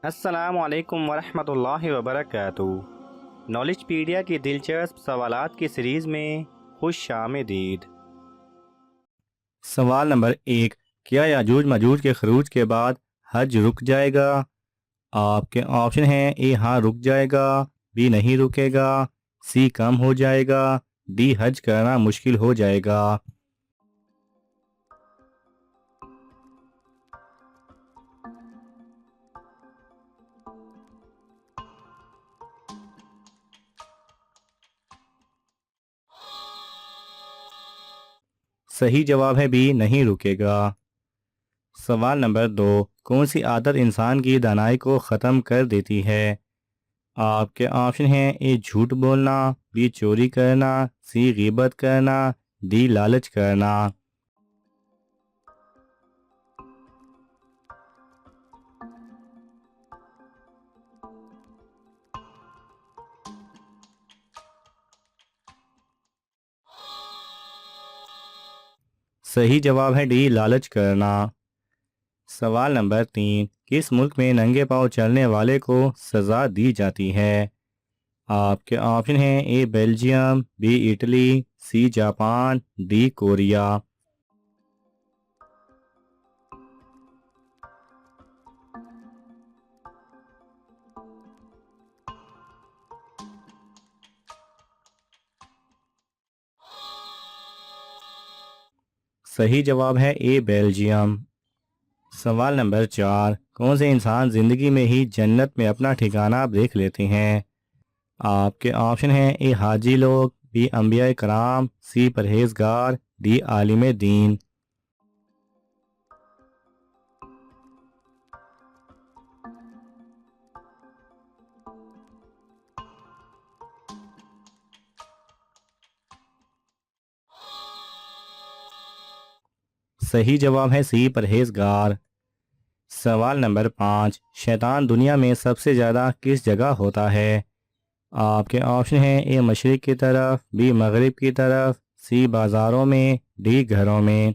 अस्सलामु अलैकुम वरहमतुल्लाहि वबरकातुहू। नॉलेजपीडिया की दिलचस्प सवालात की सीरीज़ में खुश आमदीद। सवाल नंबर 1, क्या याजूज माजूज के खरूज के बाद हज रुक जाएगा? आपके ऑप्शन हैं: ए हाँ रुक जाएगा, बी नहीं रुकेगा, सी कम हो जाएगा, डी हज करना मुश्किल हो जाएगा। सही जवाब है बी, नहीं रुकेगा। सवाल नंबर 2, कौन सी आदत इंसान की दानाई को ख़त्म कर देती है? आपके ऑप्शन हैं: ए झूठ बोलना, बी चोरी करना, सी गीबत करना, डी लालच करना। सही जवाब है डी, लालच करना। सवाल नंबर 3, किस मुल्क में नंगे पाँव चलने वाले को सज़ा दी जाती है? आपके ऑप्शन हैं: A Belgium, B Italy, C Japan, D Korea. सही जवाब है ए बेल्जियम। सवाल नंबर 4, कौन से इंसान ज़िंदगी में ही जन्नत में अपना ठिकाना देख लेते हैं? आपके ऑप्शन हैं: ए हाजी लोग, बी अम्बिया कराम, सी परहेजगार, डी आलिम दीन। सही जवाब है सी परहेजगार। सवाल नंबर 5, शैतान दुनिया में सबसे ज़्यादा किस जगह होता है? आपके ऑप्शन हैं: ए मशरिक़ की तरफ, बी मगरिब की तरफ, सी बाज़ारों में, डी घरों में।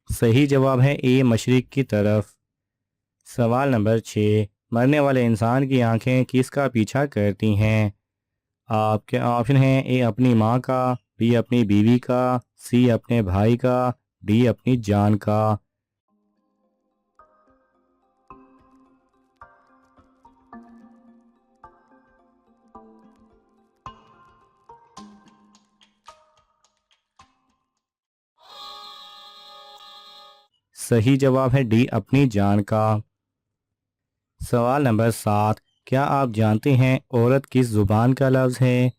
सही जवाब है ए मशरिक़ की तरफ। सवाल नंबर 6, मरने वाले इंसान की आंखें किसका पीछा करती हैं? आपके ऑप्शन हैं: ए अपनी माँ का, बी अपनी बीवी का, सी अपने भाई का, डी अपनी जान का। सही जवाब है डी अपनी जान का। सवाल नंबर 7, क्या आप जानते हैं औरत किस ज़ुबान का लफ्ज़ है?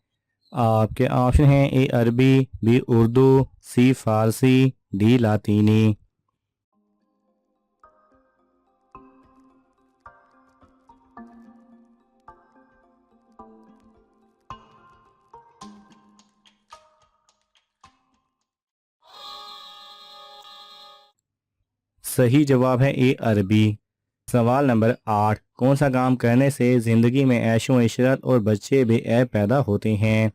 आपके ऑप्शन हैं: ए अरबी, बी उर्दू, सी फ़ारसी, डी लातीनी। सही जवाब है ए अरबी। सवाल नंबर 8, कौन सा काम करने से ज़िंदगी में ऐशो इशरत और बच्चे बेऐब पैदा होते हैं?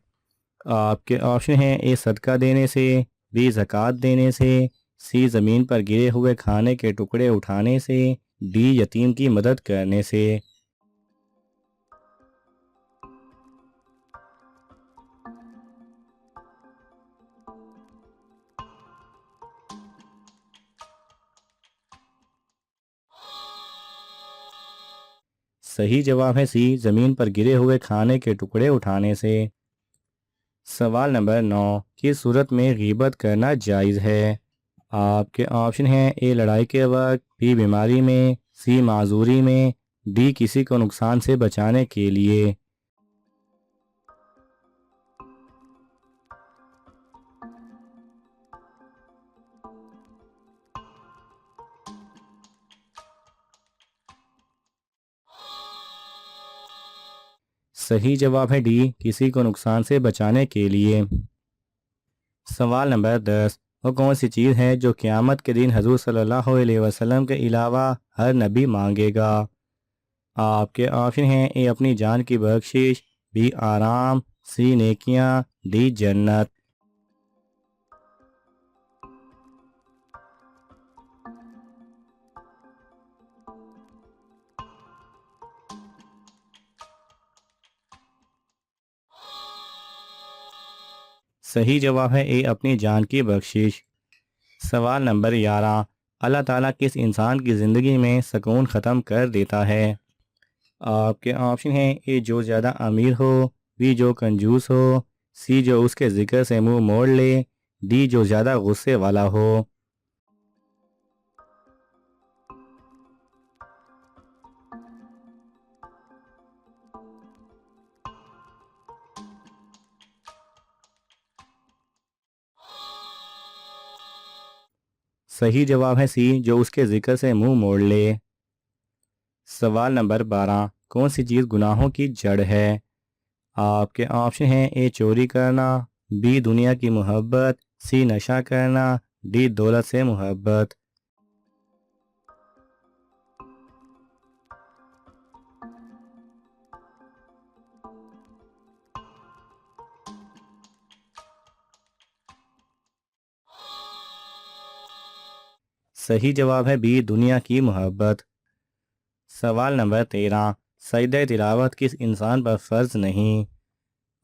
आपके ऑप्शन हैं: ए सदका देने से, बी ज़कात देने से, सी ज़मीन पर गिरे हुए खाने के टुकड़े उठाने से, डी यतीम की मदद करने से। सही जवाब है सी, ज़मीन पर गिरे हुए खाने के टुकड़े उठाने से। सवाल नंबर 9, किस सूरत में गीबत करना जायज़ है? आपके ऑप्शन हैं: ए लड़ाई के वक्त, बी बीमारी में, सी माजूरी में, डी किसी को नुकसान से बचाने के लिए। सही जवाब है डी, किसी को नुकसान से बचाने के लिए। सवाल नंबर 10, वो कौन सी चीज़ है जो क़यामत के दिन हजूर सल्लल्लाहु अलैहि वसल्लम के अलावा हर नबी मांगेगा? आपके ऑप्शन हैं ए अपनी जान की बख्शिश, बी आराम, सी नेकियां, डी जन्नत। सही जवाब है ए अपनी जान की बख्शिश। सवाल नंबर 11, अल्लाह ताला किस इंसान की ज़िंदगी में सुकून ख़त्म कर देता है? आपके ऑप्शन हैं ए जो ज़्यादा अमीर हो, बी जो कंजूस हो, सी जो उसके ज़िक्र से मुंह मोड़ ले, डी जो ज़्यादा गुस्से वाला हो। सही जवाब है सी जो उसके ज़िक्र से मुंह मोड़ ले। सवाल नंबर 12, कौन सी चीज़ गुनाहों की जड़ है? आपके ऑप्शन हैं ए चोरी करना, बी दुनिया की मोहब्बत, सी नशा करना, डी दौलत से मोहब्बत। सही जवाब है बी दुनिया की मोहब्बत। सवाल नंबर 13, सजदा तिलावत किस इंसान पर फ़र्ज नहीं?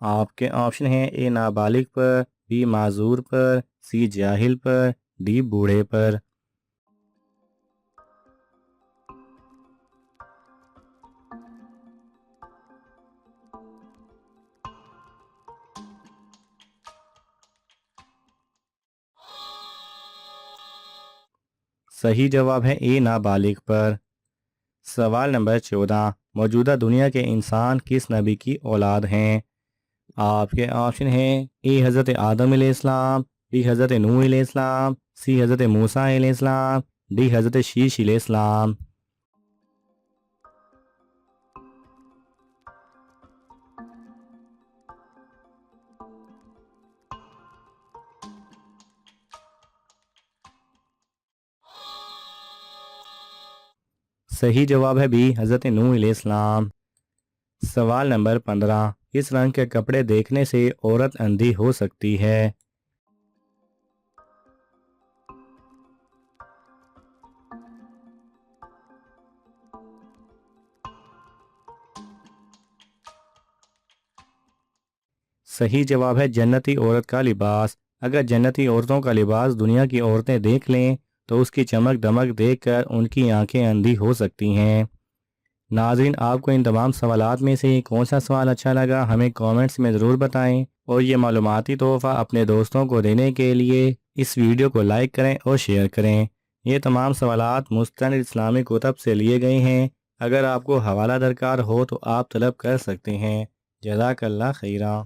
आपके ऑप्शन हैं ए नाबालिग पर, बी माजूर पर, सी जाहिल पर, डी बूढ़े पर। सही जवाब है ए नाबालिग पर। सवाल नंबर 14, मौजूदा दुनिया के इंसान किस नबी की औलाद हैं? आपके ऑप्शन हैं ए हज़रत आदम अलैहिस्सलाम, बी हज़रत नूह अलैहिस्सलाम, सी हज़रत मूसा अलैहिस्सलाम, डी हज़रत शीश अलैहिस्सलाम। सही जवाब है बी हज़रत नूह अलैहिस्सलाम। सवाल नंबर 15, किस रंग के कपड़े देखने से औरत अंधी हो सकती है? सही जवाब है जन्नती औरत का लिबास। अगर जन्नती औरतों का लिबास दुनिया की औरतें देख लें तो उसकी चमक दमक देखकर उनकी आंखें अंधी हो सकती हैं। नाज़रीन, आपको इन तमाम सवालात में से कौन सा सवाल अच्छा लगा हमें कमेंट्स में ज़रूर बताएं, और ये मालूमाती तोहफ़ा अपने दोस्तों को देने के लिए इस वीडियो को लाइक करें और शेयर करें। ये तमाम सवालात मुस्तनद इस्लामी कुतब से लिए गए हैं। अगर आपको हवाला दरकार हो तो आप तलब कर सकते हैं। जज़ाकल्लाह खैरा।